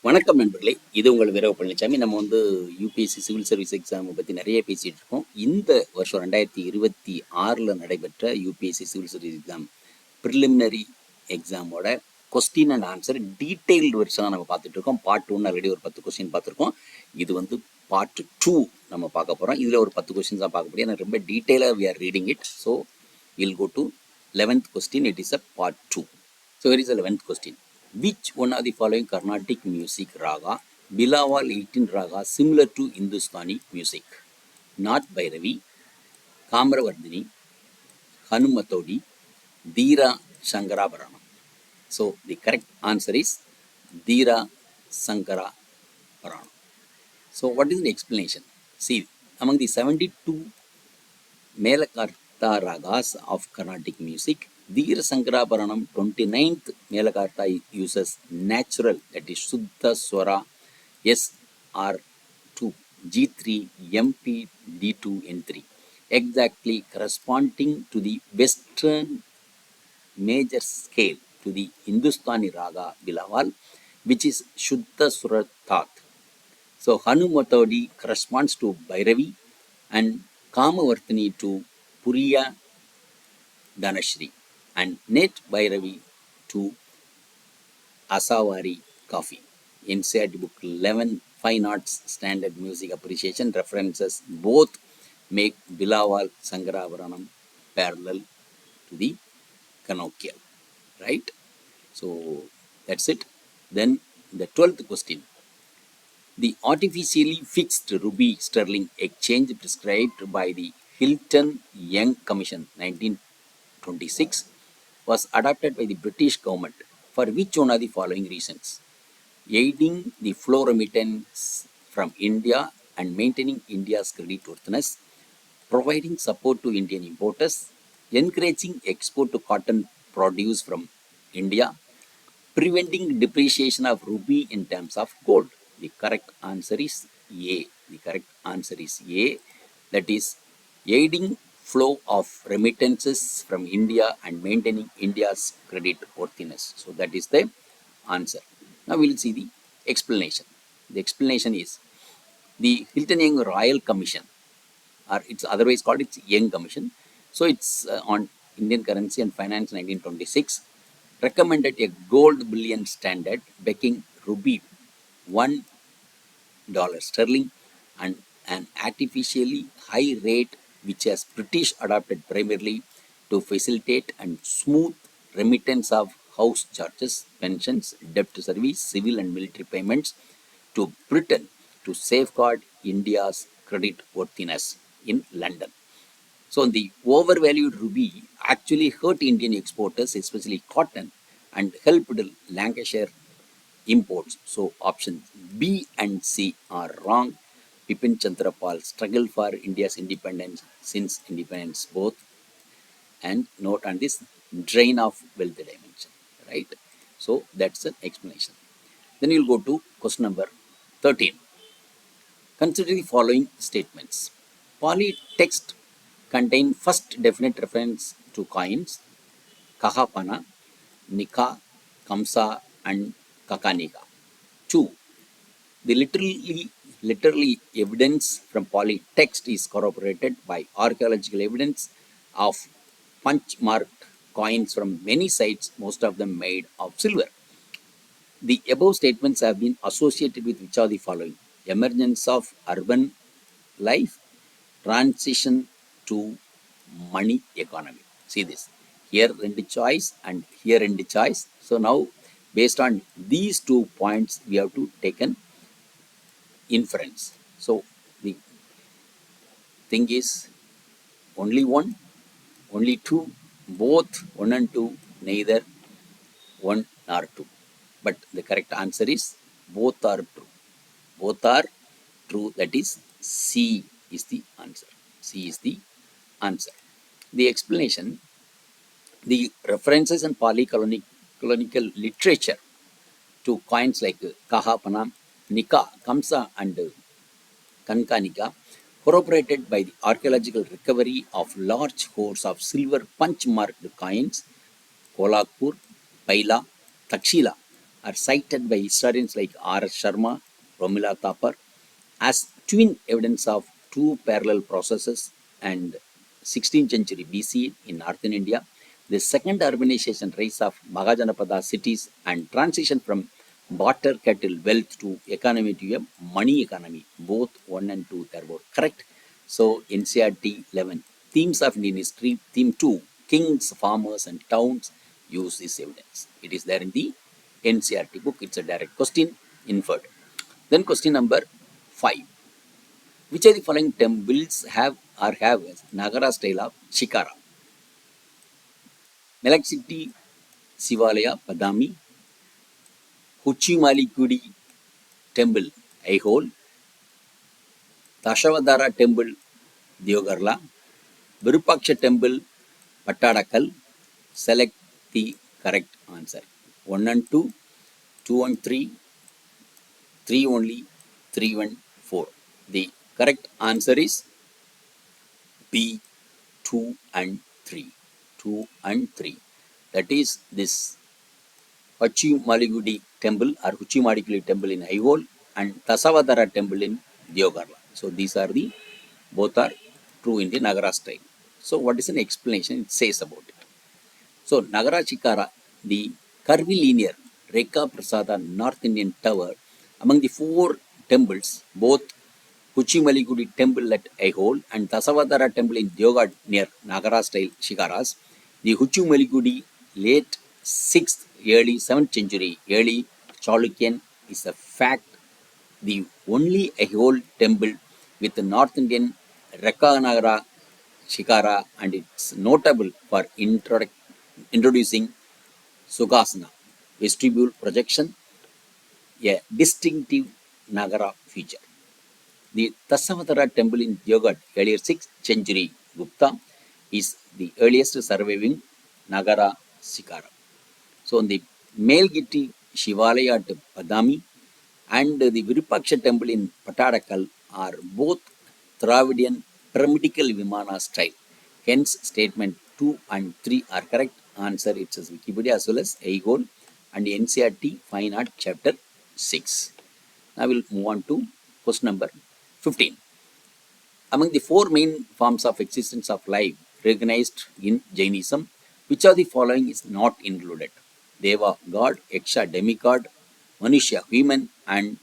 வணக்கம் நண்பர்களே, இது உங்கள் வீரவ பழனிசாமி. நம்ம யூபிஎஸ்சி சிவில் சர்வீஸ் எக்ஸாமை பற்றி நிறைய பேசிகிட்டு இருக்கோம். இந்த வருஷம் 2026 நடைபெற்ற UPSC civil service exam preliminary எக்ஸாமோட கொஸ்டின் அண்ட் ஆன்சர் டீட்டெயில்டு வெர்ஷனாக நம்ம பார்த்துட்டு இருக்கோம். பார்ட் 1 ஆல்ரெடி ஒரு 10 கொஸ்டின் பார்த்துருக்கோம். இது பார்ட் 2 நம்ம பார்க்க போகிறோம். இதில் ஒரு 10 கொஸ்டின்ஸ் தான் பார்க்க முடியும். ரொம்ப டீட்டெயிலாக we are reading it. So will go to 11th question. It is a part 2. So where is 11th question. Which one of the following Carnatic music raga Bilawal 18 raga similar to Hindustani music? Not Bhairavi, Kamravardhini, Hanumatodi, Dheera Shankarabaranam. So the correct answer is Dheera Shankarabaranam. So what is the explanation? See, among the 72 Melakarta ragas of Carnatic music, Dheera Shankarabaranam 29th Melakarta uses natural, that is Shuddha Swara SR2, G3, MP, D2, N3, exactly corresponding to the Western major scale to the Hindustani raga Bilawal, which is Shuddha Swara Tat. So Hanumatodi corresponds to Bhairavi and Kamavartini to Puriya Dhanashri, and Net Bhairavi to Asavari Coffee. NCERT book 11 Fine Arts Standard Music Appreciation references both make Bilawal Shankarabaranam parallel to the canonical, right? So that's it. Then the 12th question. The artificially fixed rupee sterling exchange prescribed by the Hilton Young Commission 1926 was adopted by the British government for which one of the following reasons? Aiding the flow remittance from India and maintaining India's creditworthiness, providing support to Indian importers, encouraging export to cotton produce from India, preventing depreciation of rupee in terms of gold. The correct answer is A. The correct answer is A. That is aiding flow of remittances from India and maintaining India's credit worthiness. So that is the answer. Now we will see the explanation. The explanation is the Hilton Young Royal Commission, or it's otherwise called its Young Commission. So it's on Indian currency and finance 1926 recommended a gold bullion standard backing rupee $1 sterling and an artificially high rate which has British adopted primarily to facilitate and smooth remittance of house charges, pensions, debt service, civil and military payments to Britain to safeguard India's credit worthiness in London. So the overvalued rupee actually hurt Indian exporters, especially cotton, and helped Lancashire imports. So options B and C are wrong. Bipin Chandrapal struggled for India's independence since independence both. And note on this drain of wealth dimension, right? So that's an explanation. Then you'll go to question number 13. Consider the following statements. Pali text contain first definite reference to coins Kahapana, Nika, Kamsa and Kakanika. 2. The literally evidence from Pali text is corroborated by archaeological evidence of punch-marked coins from many sites, most of them made of silver. The above statements have been associated with which are the following? Emergence of urban life, transition to money economy. See this. Here end choice and here end choice. So now based on these 2 points, we have to take an inference. So the thing is only one, only two, both 1 and 2, neither 1 nor 2. But the correct answer is both are true. Both are true. That is C is the answer. C is the answer. The explanation. The references in Pali colonial literature to coins like Kahapana, Nika, Kamsa and Kankanika corroborated by the archaeological recovery of large hoards of silver punch-marked coins, Kolhapur, Paila, Takshila, are cited by historians like R.S. Sharma, Romila Thapar as twin evidence of two parallel processes and 16th century BC in northern India, the second urbanization rise of Mahajanapada cities and transition from barter cattle wealth to economy to a money economy, both 1 and 2 they are both correct. So NCRT 11 themes of Indian history, theme 2 kings, farmers and towns use this evidence. It is there in the NCRT book. It's a direct question inferred. Then question number 5. Which of the following temples have Nagara style of Shikara? Melachiti Sivalaya Padami, Huchimalikudi Temple Aihole, Tashavadara Temple Diogarla, Virupaksha Temple Pattadakal. Select the correct answer. 1 and 2, 2 and 3, 3 only, 3 and 4. The correct answer is B, 2 and 3. 2 and 3. That is this Huchimaligudi temple or Huchimadiguli temple in Aihole and Tasavadara temple in Diogarla. So these are the both are true in the Nagara style. So what is an explanation it says about it? So Nagara Chikara, the curvilinear Rekha Prasada North Indian tower among the four temples, both Huchimaligudi temple at Aihole and Tasavadara temple in Diogad near Nagara style Shikaras, the Huchimaligudi late 6th, early 7th century, early Chalukyan is a fact the only Aihole temple with the North Indian Rekha Shikara, and it's notable for introducing Sukhasana, vestibule projection, a distinctive Nagara feature. The Tasavadara temple in Yogad, earlier 6th century Gupta, is the earliest surviving Nagara Shikara. So, the Melgiti Shivalaya at Padami and the Virupaksha temple in Patadakal are both Dravidian pyramidical Vimana style. Hence, statement 2 and 3 are correct. Answer it says Wikipedia as well as Aigol and NCRT Fine Art Chapter 6. Now we'll move on to question number 15. Among the four main forms of existence of life recognized in Jainism, which of the following is not included? Deva, God; Yaksha, demigod; Manushya, human; and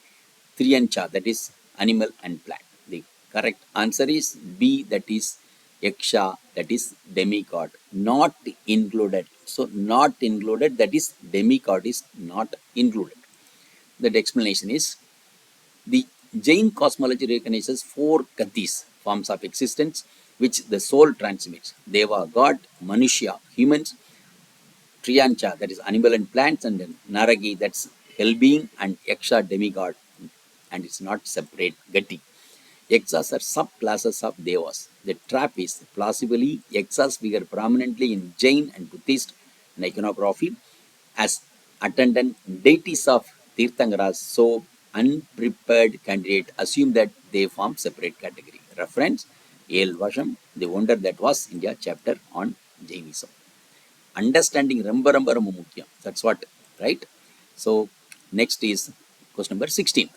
Triyancha, that is animal and plant. The correct answer is B, that is Yaksha, that is demigod, not included. So, not included, that is demigod is not included. That explanation is the Jain cosmology recognizes four gatis, forms of existence, which the soul transmits. Deva, God; Manushya, humans; Triyancha, that is animal and plants; and then Naragi, that's well-being; and Yaksha, demigod, and it's not separate gati. Yaksas are subclasses of Devas. The trap is plausibly Yaksas figure prominently in Jain and Buddhist iconography as attendant deities of Tirthankaras, so unprepared candidate assume that they form separate category. Reference El Vasham, The Wonder That Was India chapter on Jainism. Understanding Ramba Ramba Ramba Mukhya. That's what, right? So next is question number 16.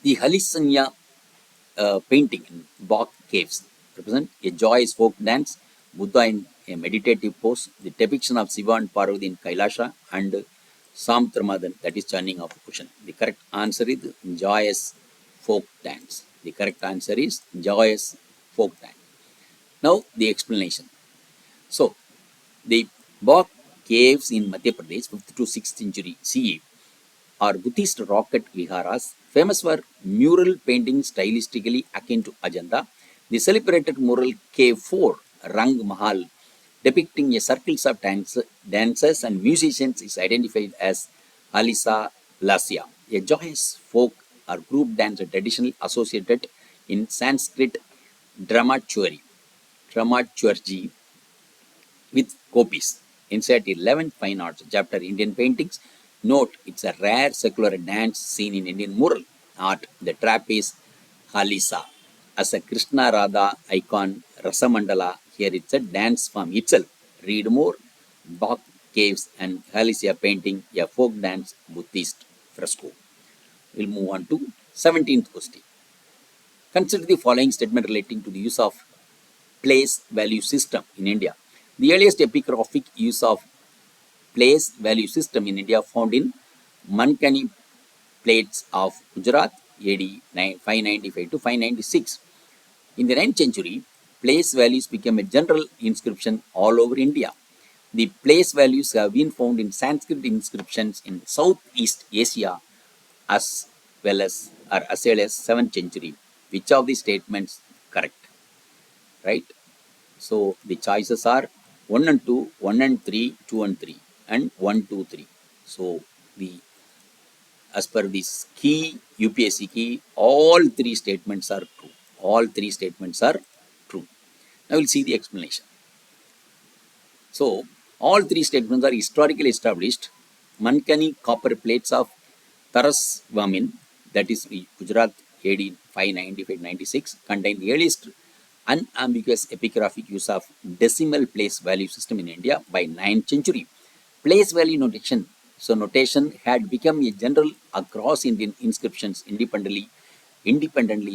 The Halisanya painting in Bach caves represent a joyous folk dance, Buddha in a meditative pose, the depiction of Shiva and Parvati in Kailasha, and Samtramadan, that is churning of ocean. The correct answer is joyous folk dance. The correct answer is joyous folk dance. Now the explanation. So the Bach caves in Madhya Pradesh, 5th to 6th century CE, are Buddhist rocket viharas, famous for mural painting stylistically akin to Ajanta. The celebrated mural K4 Rang Mahal, depicting a circles of dancers and musicians, is identified as Halisa Lasya, a joyous folk or group dance traditionally associated in Sanskrit dramaturgy with copies. Inside 11th Fine Arts chapter Indian paintings, note it's a rare secular dance seen in Indian mural art. The trap is Halisa. As a Krishna Radha icon Rasamandala, here it's a dance form itself. Read more. Bach caves, and Galicia painting a folk dance Buddhist fresco. We'll move on to 17th question. Consider the following statement relating to the use of place value system in India. The earliest epigraphic use of place value system in India found in Mankani plates of Gujarat AD 595 to 596. In the 9th century, place values became a general inscription all over India. The place values have been found in Sanskrit inscriptions in Southeast Asia as well as 7th century. Which of the statements correct? Right? So the choices are 1 and 2, 1 and 3, 2 and 3, and 1, 2, 3. So the as per this key UPSC key, all three statements are true. All three statements are true. Now we'll see the explanation. So all three statements are historically established. Mankani copper plates of Tarasvamin, that is Gujarat AD 595-96, contain the earliest unambiguous epigraphic use of decimal place value system in India by 9th century. Place value notation. So notation had become a general across Indian inscriptions independently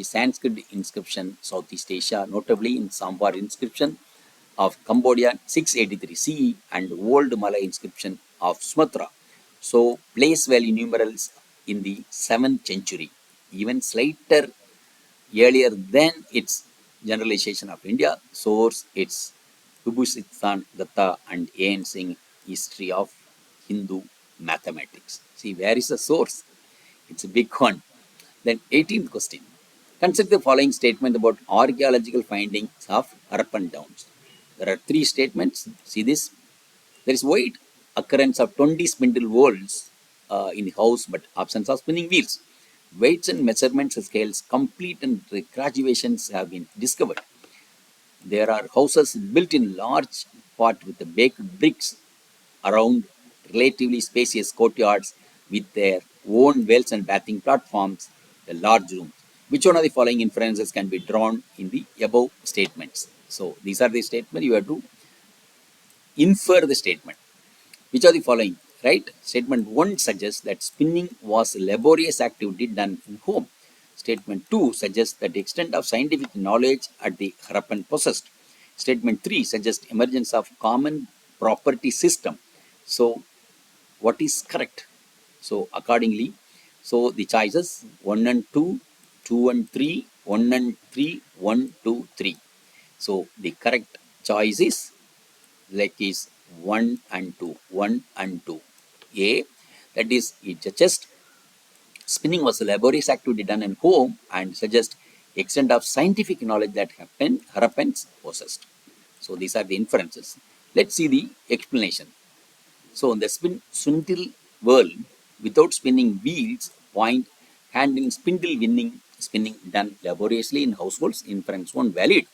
Sanskrit inscription Southeast Asia, notably in Sambar inscription of Cambodia 683 CE and Old Malay inscription of Sumatra. So place value numerals in the 7th century, even slighter earlier than its generalization of India. Source its Vibhusithan Datta and A.N. Singh History of Hindu Mathematics. See, where is the source? It's a big one. Then 18th question. Consider the following statement about archaeological findings of Harappan towns. There are three statements. See this. There is wide occurrence of 20 spindle wheels in the house, but absence of spinning wheels. Weights and measurements scales complete and graduations have been discovered. There are houses built in large part with the baked bricks around relatively spacious courtyards with their own wells and bathing platforms, a large room. Which one of the following inferences can be drawn in the above statements? So these are the statements you have to infer the statement. Which are the following? Right? Statement 1 suggests that spinning was a laborious activity done in home. Statement 2 suggests that the extent of scientific knowledge at the Harappan possessed. Statement 3 suggests emergence of common property system. So what is correct? So accordingly, so the choices 1 and 2, 2 and 3, 1 and 3, 1, 2, 3. So the correct choice is is 1 and 2, 1 and 2. A, that is, it suggests spinning was a laborious activity done in home and suggests extent of scientific knowledge that Harappans possessed. So these are the inferences. Let's see the explanation. So in the spindle world, without spinning wheels, point hand in spinning done laboriously in households, inference 1 valid.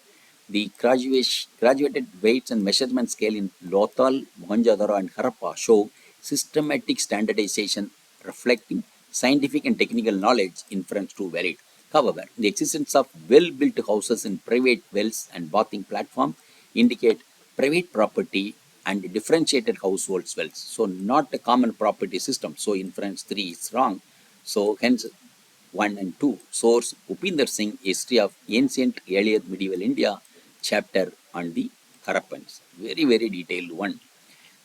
The graduated weights and measurement scale in Lothal, Mohenjo-daro and Harappa show systematic standardization reflecting scientific and technical knowledge, inference 2 valid. However, the existence of well-built houses in private wells and bathing platform indicate private property and differentiated households wealth. So not a common property system. So inference 3 is wrong. So hence 1 and 2. Source Upinder Singh, History of Ancient Earlier Medieval India, chapter on the Harappans. Very, very detailed one.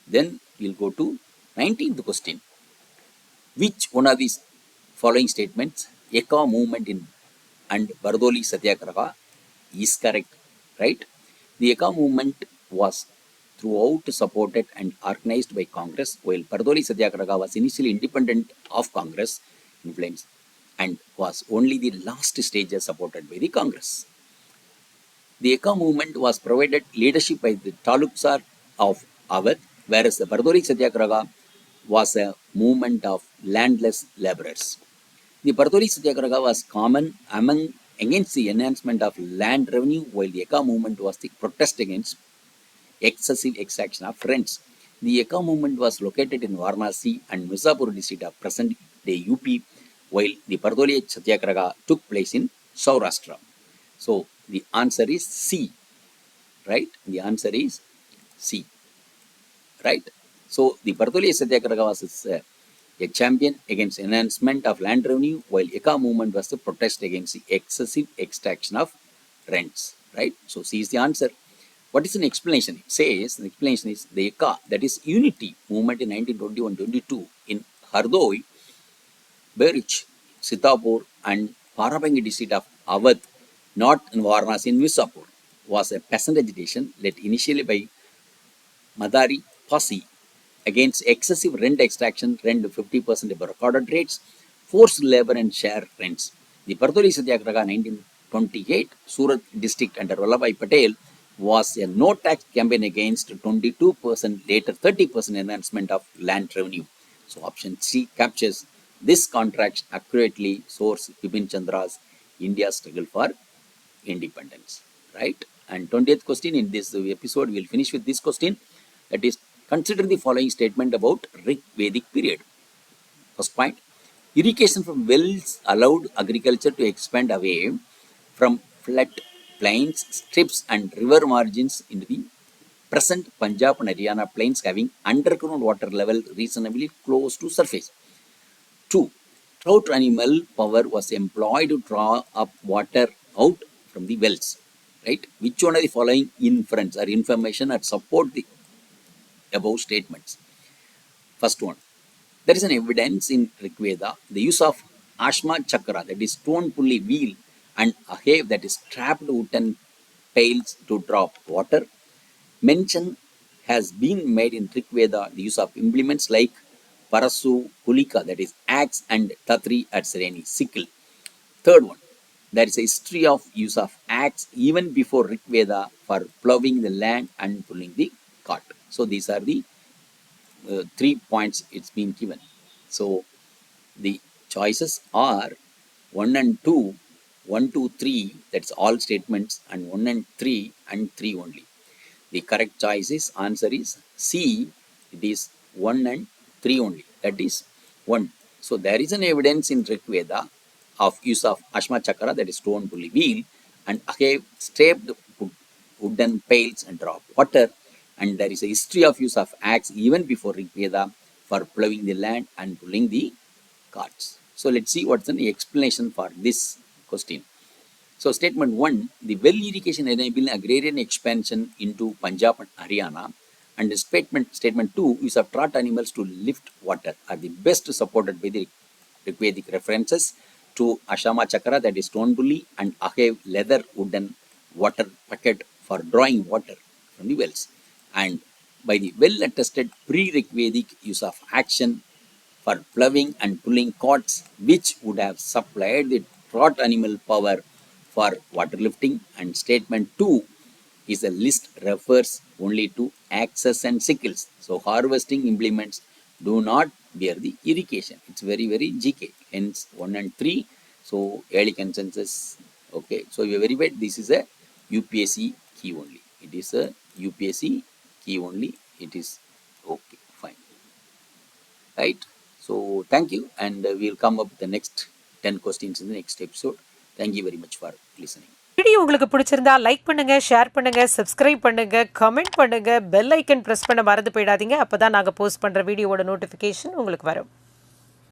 Then we'll go to 19th question. Which one of these following statements, Eka movement in and Bardoli Satyagraha, is correct? Right? The Eka movement was throughout supported and organized by Congress, while Bardoli Satyagraha was initially independent of Congress influence and was only the last stages supported by the Congress. The Eka movement was provided leadership by the Taluksar of Awadh, whereas the Bardoli Satyagraha was a movement of landless laborers. The Bardoli Satyagraha was common against the enhancement of land revenue, while the Eka movement was the protest against excessive extraction of rents. The Eka movement was located in Varanasi and Mirzapur district of present-day UP, while the Bardoli Satyagraha took place in Saurashtra. So the answer is C, right? The answer is C, right? So the Bartholdi Satyagraha was a champion against enhancement of land revenue, while Eka movement was the protest against the excessive extraction of rents. Right? So C is the answer. What is an explanation? It says the explanation is the Eka, that is unity movement in 1921-22 in Hardoi, Berich, Sitapur, and Parabangi district of Awadh, not in Varanasi in Misapur, was a peasant agitation led initially by Madari Pasi against excessive rent extraction, rent 50% above recorded rates, forced labor and share rents. The Bardoli Satyagraha 1928 Surat district under Vallabhbhai Patel was a no tax campaign against 22%, later 30% enhancement of land revenue. So option C captures this contract accurately. Source Bipin Chandra's India's struggle for independence. Right? And 20th question in this episode, we'll finish with this question. That is, consider the following statement about Rig Vedic period. First point, irrigation from wells allowed agriculture to expand away from flat plains, strips and river margins into the present Punjab and Haryana plains having underground water level reasonably close to surface. 2. Trout animal power was employed to draw up water out from the wells. Right? Which one of the following inference or information that support the above statements? First one, there is an evidence in Rigveda, the use of Ashma Chakra, that is stone pulley wheel, and a have, that is trapped wooden pails to drop water. Mention has been made in Rigveda the use of implements like Parasu, Kulika, that is axe, and Tatri at Sereni, sickle. Third one, there is a history of use of axe even before Rigveda for ploughing the land and pulling the cart. So these are the 3 points it's been given. So the choices are 1 and 2, 1, 2, 3, that's all statements, and 1 and 3 and 3 only. The correct choice is, answer is C, it is 1 and 3 only, that is 1. So there is an evidence in Rigveda of use of Ashma Chakra, that is stone pulley wheel, and Ahave straped wooden pails and drop water, and there is a history of use of axe even before Rigveda for ploughing the land and pulling the carts. So let's see what's the explanation for this question. So statement 1, the well irrigation enabling agrarian expansion into Punjab and Haryana, and the statement 2, use of trot animals to lift water, are the best supported by the Rigvedic references to Ashama Chakra, that is stone pulley, and Ahave leather wooden water bucket for drawing water from the wells, and by the well attested pre-Rigvedic use of action for ploughing and pulling carts, which would have supplied the trot animal power for water lifting. And statement 2 is a list refers only to axes and sickles. So harvesting implements do not bear the irrigation. It's very, very GK. Hence 1 and 3. So early consensus. Okay. So you are very bad. This is a UPSC key only. It is a UPSC key only. It is okay. Fine. Right. So thank you, and we'll come up with the next 10 questions in the next episode. Thank you very much for listening. Video உங்களுக்கு பிடிச்சிருந்தா like பண்ணுங்க, share பண்ணுங்க, subscribe பண்ணுங்க, comment பண்ணுங்க, bell icon press பண்ண மறந்து போயிடாதீங்க. அப்பதான் நாங்க போஸ்ட் பண்ற வீடியோவோட நோட்டிபிகேஷன் உங்களுக்கு வரும்.